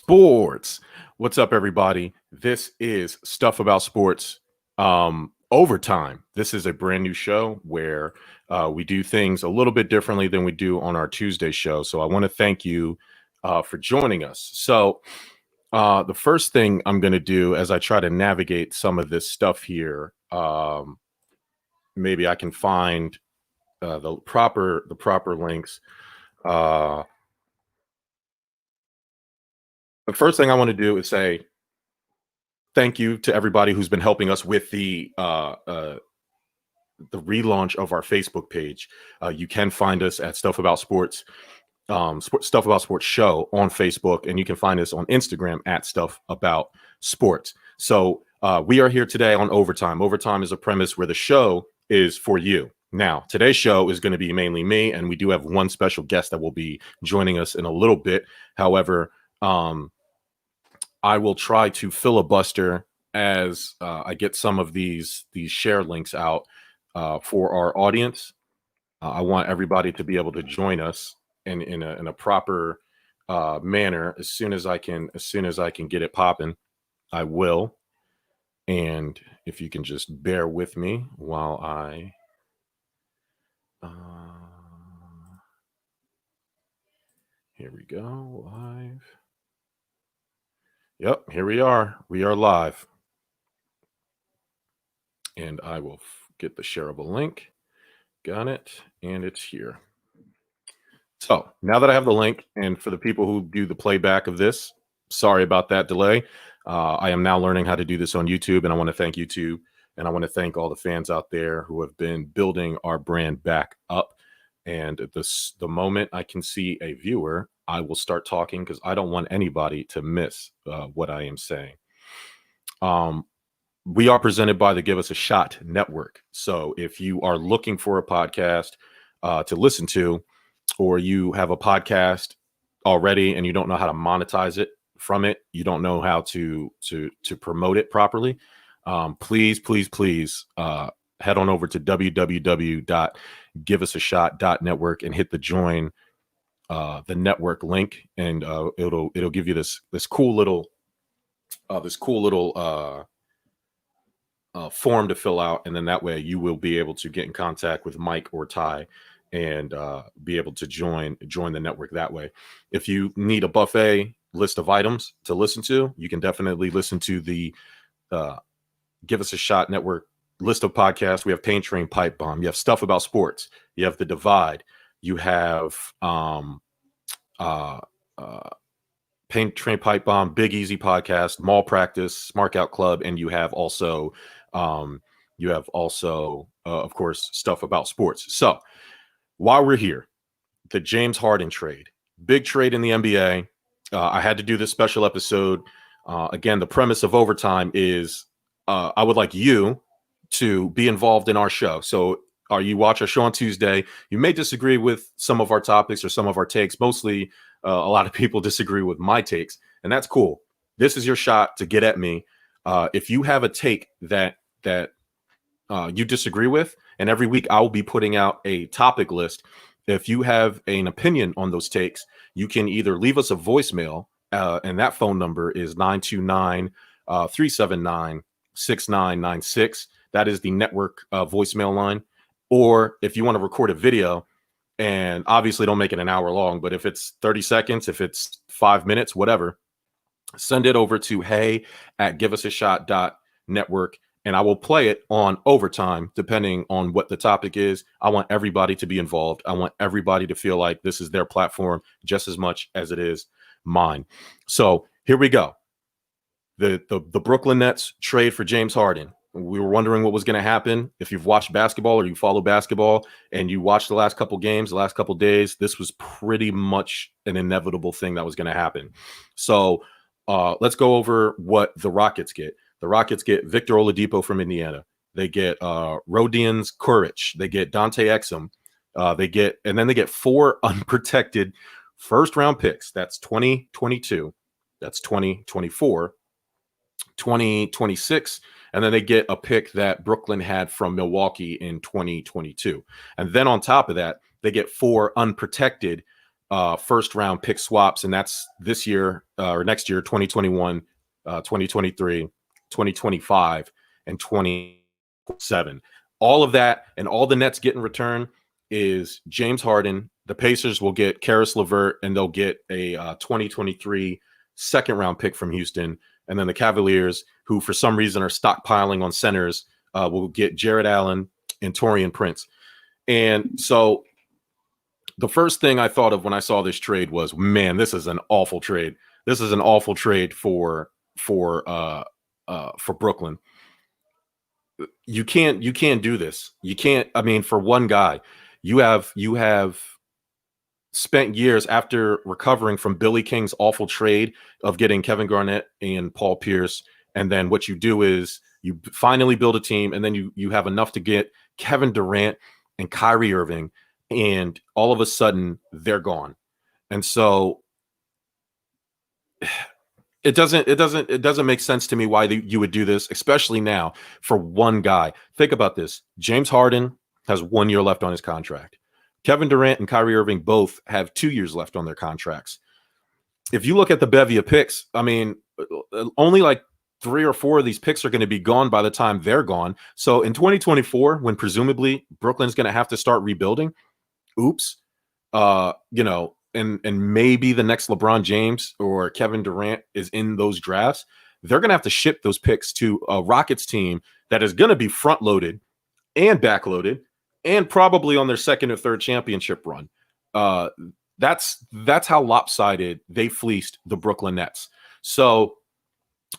Sports. What's up, everybody? This is Stuff About Sports Overtime. This is a brand new show where we do things a little bit differently than we do on our Tuesday show. So I want to thank you for joining us. So the first thing I'm going to do as I try to navigate some of this stuff here, maybe I can find the proper links. The first thing I want to do is say thank you to everybody who's been helping us with the relaunch of our Facebook page. You can find us at Stuff About Sports, Stuff About Sports Show on Facebook, and you can find us on Instagram at Stuff About Sports. So we are here today on Overtime. Overtime is a premise where the show is for you. Now, today's show is going to be mainly me, and we do have one special guest that will be joining us in a little bit. However, I will try to filibuster as I get some of these share links out for our audience. I want everybody to be able to join us in a proper manner as soon as I can get it popping. I will. And if you can just bear with me while I here we go, live. Yep, here we are. We are live. And I will get the shareable link. Got it. And it's here. So now that I have the link, and for the people who do the playback of this, sorry about that delay. I am now learning how to do this on YouTube, and I want to thank YouTube. And I want to thank all the fans out there who have been building our brand back up. And the moment I can see a viewer, I will start talking because I don't want anybody to miss what I am saying. We are presented by the Give Us a Shot Network. So if you are looking for a podcast to listen to, or you have a podcast already and you don't know how to monetize it from it, you don't know how to promote it properly, please head on over to www.giveusashot.network and hit the join the network link, and it'll give you this cool little form to fill out, and then that way you will be able to get in contact with Mike or Ty and be able to join the network that way. If you need a buffet list of items to listen to, you can definitely listen to the Give Us a Shot Network list of podcasts. We have Paint Train, Pipe Bomb. You have Stuff About Sports. You have The Divide. You have Paint Train, Pipe Bomb, Big Easy Podcast, Mall Practice, Smart Out Club, and you have also of course, Stuff About Sports. So while we're here, the James Harden trade, big trade in the NBA. I had to do this special episode. Again, the premise of Overtime is I would like you to be involved in our show. So you watch our show on Tuesday, you may disagree with some of our topics or some of our takes. Mostly, a lot of people disagree with my takes, and that's cool. This is your shot to get at me. If you have a take that you disagree with, and every week I will be putting out a topic list. If you have an opinion on those takes, you can either leave us a voicemail, and that phone number is 929-379-6996. That is the network voicemail line. Or if you want to record a video, and obviously don't make it an hour long, but if it's 30 seconds, if it's 5 minutes, whatever, send it over to hey@giveusashot.network, and I will play it on Overtime, depending on what the topic is. I want everybody to be involved. I want everybody to feel like this is their platform just as much as it is mine. So here we go. The Brooklyn Nets trade for James Harden. We were wondering what was going to happen. If you've watched basketball or you follow basketball and you watched the last couple games, the last couple days, this was pretty much an inevitable thing that was going to happen. So let's go over what the Rockets get. The Rockets get Victor Oladipo from Indiana. They get Rodions Kuric. They get Dante Exum. They get 4 unprotected first-round picks. That's 2022. That's 2024. 2026, and then they get a pick that Brooklyn had from Milwaukee in 2022. And then on top of that, they get 4 unprotected first round pick swaps, and that's this year or next year, 2021, 2023, 2025, and 27. All of that and all the Nets get in return is James Harden. The Pacers will get Caris LeVert, and they'll get a 2023 second round pick from Houston. And then the Cavaliers, who for some reason are stockpiling on centers, will get Jared Allen and Taurean Prince. And so the first thing I thought of when I saw this trade was, man, this is an awful trade. This is an awful trade for Brooklyn. You can't do this. You can't. I mean, for one guy, you have spent years after recovering from Billy King's awful trade of getting Kevin Garnett and Paul Pierce, and then what you do is you finally build a team, and then you have enough to get Kevin Durant and Kyrie Irving, and all of a sudden they're gone. And so it doesn't make sense to me why you would do this, especially now for one guy. Think about this. James Harden has 1 year left on his contract. Kevin Durant and Kyrie Irving both have 2 years left on their contracts. If you look at the bevy of picks, I mean, only like 3 or 4 of these picks are going to be gone by the time they're gone. So in 2024, when presumably Brooklyn's going to have to start rebuilding, oops, and maybe the next LeBron James or Kevin Durant is in those drafts, they're going to have to ship those picks to a Rockets team that is going to be front loaded and back loaded and probably on their second or third championship run. That's how lopsided they fleeced the Brooklyn Nets. So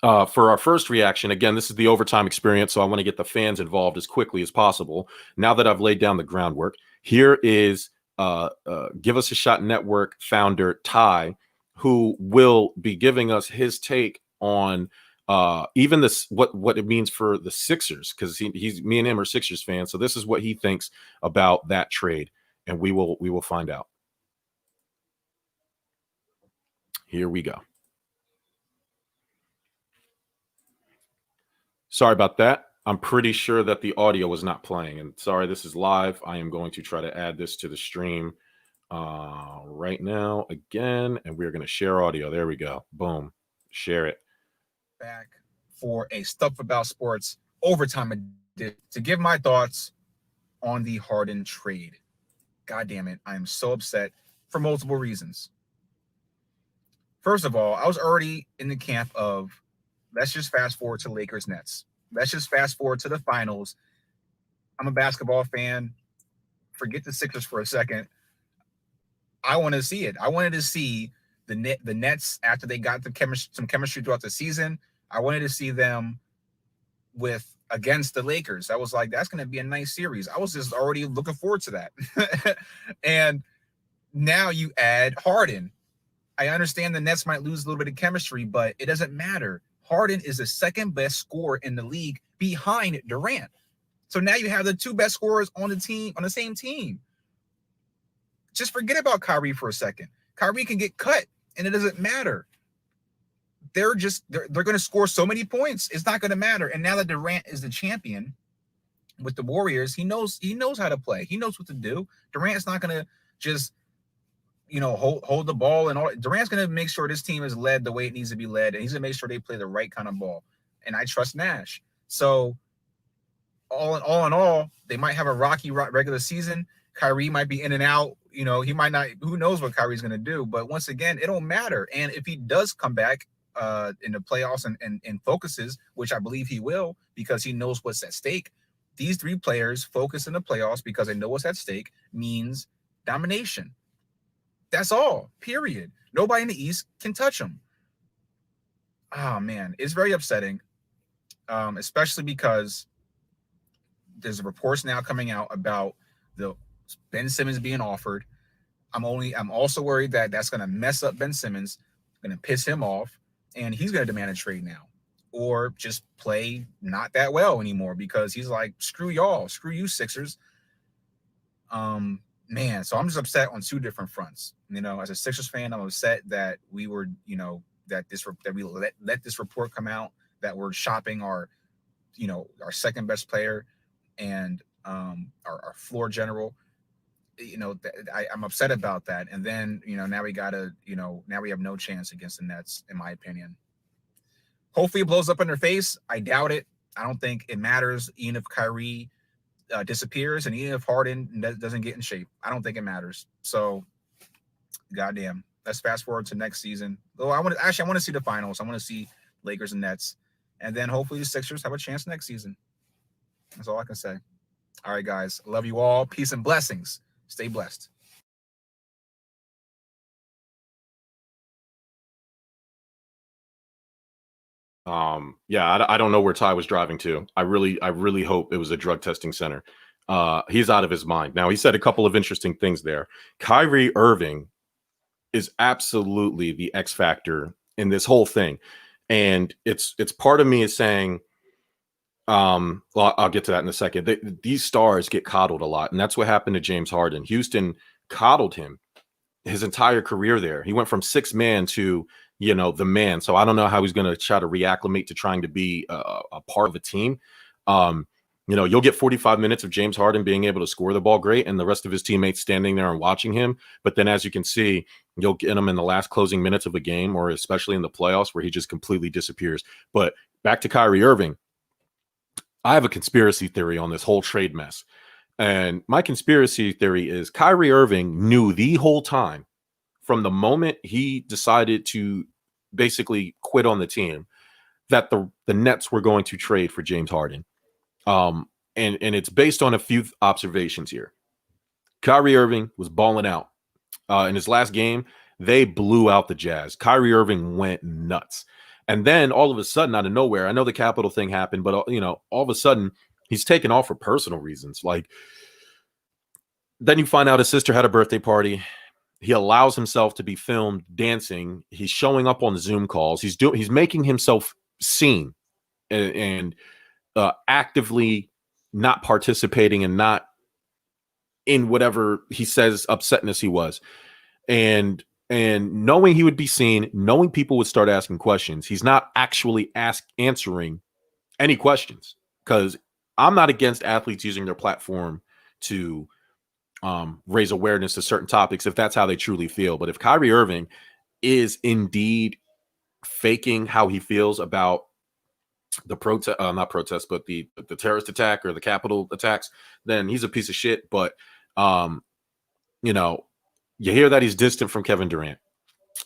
for our first reaction, again, this is the overtime experience, so I want to get the fans involved as quickly as possible. Now that I've laid down the groundwork, here is Give Us a Shot Network founder Ty, who will be giving us his take on even this what it means for the Sixers, because he's me and him are Sixers fans. So this is what he thinks about that trade, and we will find out. Here we go. Sorry about that. I'm pretty sure that the audio was not playing. And sorry, this is live. I am going to try to add this to the stream right now again. And we're going to share audio. There we go. Boom. Share it. Back for a Stuff About Sports overtime edition to give my thoughts on the Harden trade. God damn it. I am so upset for multiple reasons. First of all, I was already in the camp of, let's just fast forward to Lakers Nets. Let's just fast forward to the finals. I'm a basketball fan. Forget the Sixers for a second. I want to see it. I wanted to see the Nets after they got some chemistry throughout the season. I wanted to see them against the Lakers. I was like, that's going to be a nice series. I was just already looking forward to that. And now you add Harden. I understand the Nets might lose a little bit of chemistry, but it doesn't matter. Harden is the second best scorer in the league behind Durant. So now you have the two best scorers on the same team. Just forget about Kyrie for a second. Kyrie can get cut, and it doesn't matter. They're going to score so many points. It's not going to matter. And now that Durant is the champion with the Warriors, he knows how to play. He knows what to do. Durant's not going to just hold the ball and all. Durant's going to make sure this team is led the way it needs to be led, and he's going to make sure they play the right kind of ball. And I trust Nash. So all in all, they might have a rocky regular season. Kyrie might be in and out. He might not. Who knows what Kyrie's going to do? But once again, it don't matter. And if he does come back in the playoffs and focuses, which I believe he will, because he knows what's at stake, these three players focus in the playoffs because they know what's at stake means domination. That's all, period. Nobody in the East can touch them. Oh, man, it's very upsetting, especially because there's reports now coming out about the Ben Simmons being offered. I'm also worried that that's going to mess up Ben Simmons, going to piss him off, and he's going to demand a trade now or just play not that well anymore because he's like, screw y'all, screw you Sixers. Man, so I'm just upset on two different fronts. As a Sixers fan, I'm upset that we were, that we let this report come out, that we're shopping our second best player and our floor general. I'm upset about that. And then, now we gotta, now we have no chance against the Nets, in my opinion. Hopefully it blows up in their face. I doubt it. I don't think it matters, even if Kyrie disappears and even if Harden doesn't get in shape. I don't think it matters. So, goddamn. Let's fast forward to next season. Oh, I want to see the finals. I want to see Lakers and Nets, and then hopefully the Sixers have a chance next season. That's all I can say. All right, guys. Love you all. Peace and blessings. Stay blessed. Yeah, I don't know where Ty was driving to. I really hope it was a drug testing center. He's out of his mind. Now, he said a couple of interesting things there. Kyrie Irving is absolutely the X factor in this whole thing. And it's part of me is saying, well, I'll get to that in a second. These stars get coddled a lot, and that's what happened to James Harden. Houston coddled him his entire career there. He went from sixth man to, the man. So I don't know how he's going to try to reacclimate to trying to be a part of a team. You'll get 45 minutes of James Harden being able to score the ball great and the rest of his teammates standing there and watching him. But then, as you can see, you'll get him in the last closing minutes of a game, or especially in the playoffs, where he just completely disappears. But back to Kyrie Irving. I have a conspiracy theory on this whole trade mess. And my conspiracy theory is Kyrie Irving knew the whole time, from the moment he decided to basically quit on the team, that the Nets were going to trade for James Harden. And it's based on a few observations here. Kyrie Irving was balling out. In his last game, they blew out the Jazz. Kyrie Irving went nuts. And then all of a sudden, out of nowhere, I know the Capitol thing happened, but all of a sudden, he's taken off for personal reasons. Like, then you find out his sister had a birthday party. He allows himself to be filmed dancing. He's showing up on Zoom calls. He's making himself seen and actively not participating and not in whatever he says upsetness he was. And knowing he would be seen, knowing people would start asking questions, he's not actually answering any questions, because I'm not against athletes using their platform to raise awareness to certain topics if that's how they truly feel. But if Kyrie Irving is indeed faking how he feels about the not protest, but the terrorist attack or the Capitol attacks, then he's a piece of shit. But you hear that he's distant from Kevin Durant.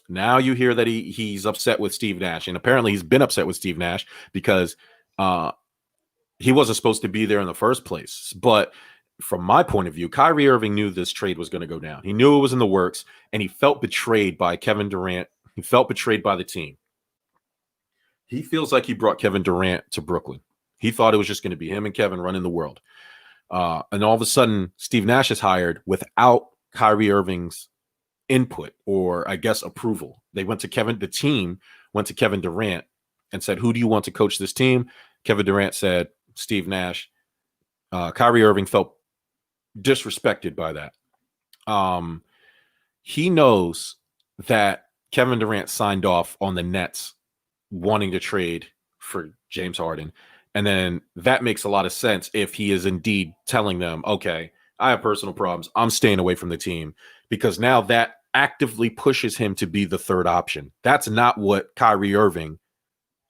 Now you hear that he's upset with Steve Nash, and apparently he's been upset with Steve Nash because he wasn't supposed to be there in the first place. But from my point of view, Kyrie Irving knew this trade was going to go down. He knew it was in the works, and he felt betrayed by Kevin Durant. He felt betrayed by the team. He feels like he brought Kevin Durant to Brooklyn. He thought it was just going to be him and Kevin running the world. And all of a sudden, Steve Nash is hired without Kyrie Irving's input, or I guess approval. The team went to Kevin Durant and said, "Who do you want to coach this team?" Kevin Durant said, "Steve Nash." Kyrie Irving felt disrespected by that. He knows that Kevin Durant signed off on the Nets wanting to trade for James Harden. And then that makes a lot of sense if he is indeed telling them, okay, I have personal problems, I'm staying away from the team, because now that actively pushes him to be the third option. That's not what Kyrie Irving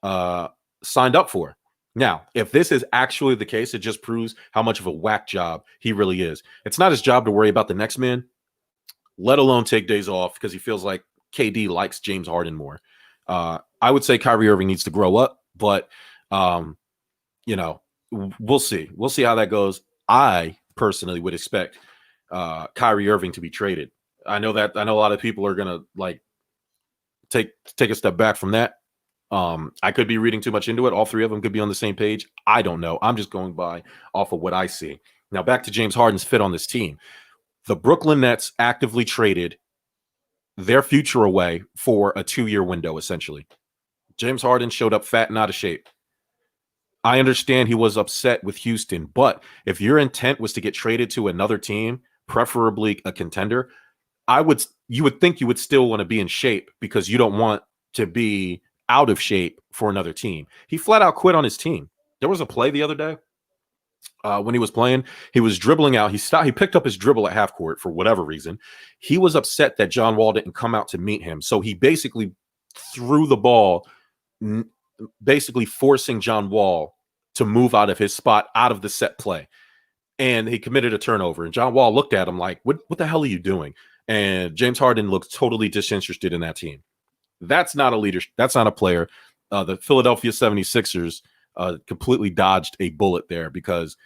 signed up for. Now, if this is actually the case, it just proves how much of a whack job he really is. It's not his job to worry about the next man, let alone take days off because he feels like KD likes James Harden more. I would say Kyrie Irving needs to grow up, but we'll see. We'll see how that goes. I personally would expect Kyrie Irving to be traded. I know a lot of people are gonna take a step back from that. I could be reading too much into it. All three of them could be on the same page. I don't know. I'm just going off of what I see. Now back to James Harden's fit on this team. The Brooklyn Nets actively traded their future away for a 2-year window, essentially. James Harden showed up fat and out of shape. I understand he was upset with Houston, but if your intent was to get traded to another team, preferably a contender, you would think you would still want to be in shape, because you don't want to be out of shape for another team. He flat out quit on his team. There was a play the other day when he was playing, he was dribbling out. He stopped. He picked up his dribble at half court for whatever reason. He was upset that John Wall didn't come out to meet him. So he basically threw the ball, basically forcing John Wall to move out of his spot, out of the set play. And he committed a turnover. And John Wall looked at him like, what the hell are you doing? And James Harden looked totally disinterested in that team. That's not a leader. That's not a player. The Philadelphia 76ers completely dodged a bullet there because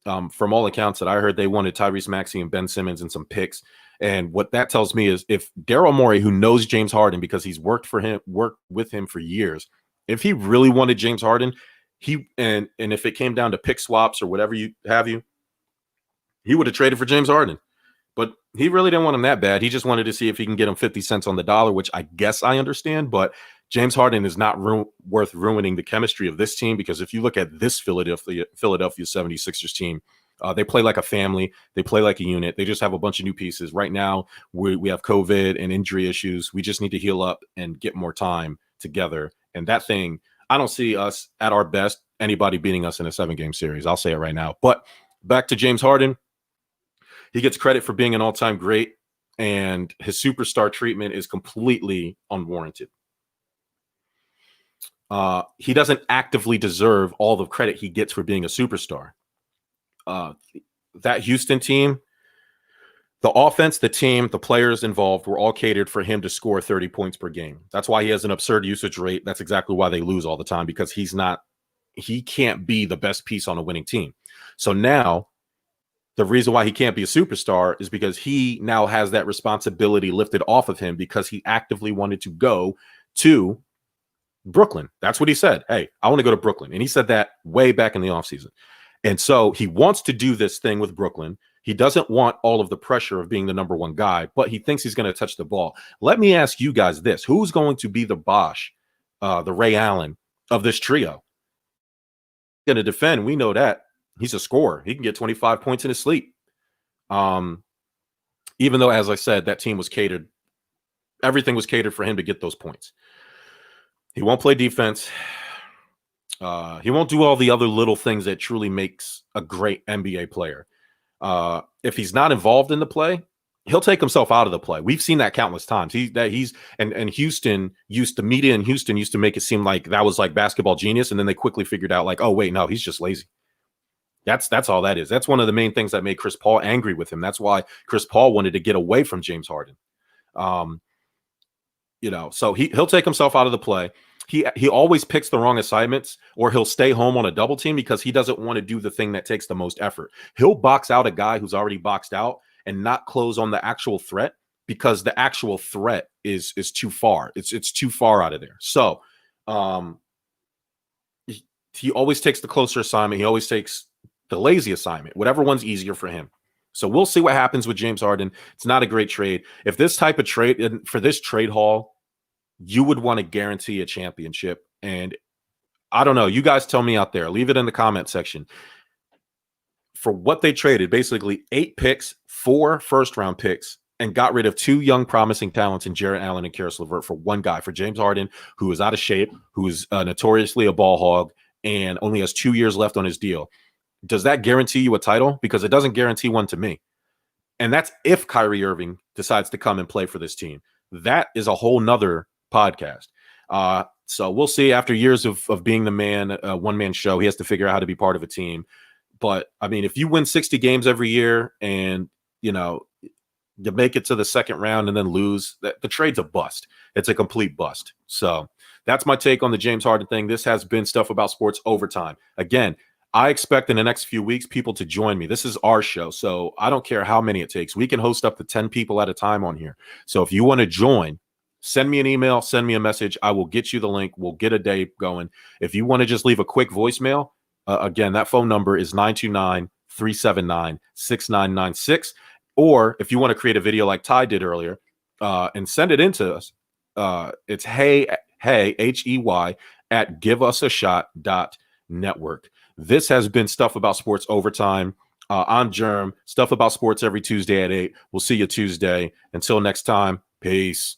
from all accounts that I heard, they wanted Tyrese Maxey and Ben Simmons and some picks. And what that tells me is if Daryl Morey, who knows James Harden because he's worked with him for years, if he really wanted James Harden, and if it came down to pick swaps or whatever you have, he would have traded for James Harden. But he really didn't want him that bad. He just wanted to see if he can get him 50 cents on the dollar, which I guess I understand. But James Harden is not worth ruining the chemistry of this team, because if you look at this Philadelphia 76ers team, they play like a family. They play like a unit. They just have a bunch of new pieces. Right now, we have COVID and injury issues. We just need to heal up and get more time together. And that thing, I don't see us at our best, anybody beating us in a 7-game series. I'll say it right now. But back to James Harden. He gets credit for being an all-time great, and his superstar treatment is completely unwarranted. He doesn't actively deserve all the credit he gets for being a superstar. That Houston team, the offense, the team, the players involved were all catered for him to score 30 points per game. That's why he has an absurd usage rate. That's exactly why they lose all the time, because he can't be the best piece on a winning team. So now, the reason why he can't be a superstar is because he now has that responsibility lifted off of him because he actively wanted to go to Brooklyn. That's what he said. Hey, I want to go to Brooklyn. And he said that way back in the offseason. And so he wants to do this thing with Brooklyn. He doesn't want all of the pressure of being the number one guy, but he thinks he's going to touch the ball. Let me ask you guys this. Who's going to be the Bosh, the Ray Allen of this trio? Going to defend. We know that. He's a scorer. He can get 25 points in his sleep. Even though, as I said, that team was catered. Everything was catered for him to get those points. He won't play defense. He won't do all the other little things that truly makes a great NBA player. If he's not involved in the play, he'll take himself out of the play. We've seen that countless times. And Houston media in Houston used to make it seem like that was like basketball genius, and then they quickly figured out like, oh wait, no, he's just lazy. That's all that is. That's one of the main things that made Chris Paul angry with him. That's why Chris Paul wanted to get away from James Harden. So he'll take himself out of the play. He always picks the wrong assignments, or he'll stay home on a double team because he doesn't want to do the thing that takes the most effort. He'll box out a guy who's already boxed out and not close on the actual threat because the actual threat is too far. It's too far out of there. So he always takes the closer assignment. He always takes the lazy assignment, whatever one's easier for him. So we'll see what happens with James Harden. It's not a great trade. If this type of trade, for this trade haul, you would want to guarantee a championship. And I don't know. You guys tell me out there. Leave it in the comment section. For what they traded, basically 8 picks, 4 first-round picks, and got rid of 2 young promising talents in Jarrett Allen and Caris LeVert for one guy, for James Harden, who is out of shape, who is notoriously a ball hog, and only has 2 years left on his deal. Does that guarantee you a title? Because it doesn't guarantee one to me. And that's if Kyrie Irving decides to come and play for this team. That is a whole nother podcast. So we'll see. After years of being the man, one-man show, he has to figure out how to be part of a team. But, I mean, if you win 60 games every year and, you make it to the second round and then lose, the trade's a bust. It's a complete bust. So that's my take on the James Harden thing. This has been Stuff About Sports Overtime. Again, I expect in the next few weeks people to join me. This is our show, so I don't care how many it takes. We can host up to 10 people at a time on here. So if you want to join, send me an email, send me a message. I will get you the link. We'll get a day going. If you want to just leave a quick voicemail, again, that phone number is 929-379-6996. Or if you want to create a video like Ty did earlier and send it into us, it's hey, HEY, at giveusashot.network. This has been Stuff About Sports Overtime. I'm Jerm. Stuff About Sports every Tuesday at 8. We'll see you Tuesday. Until next time, peace.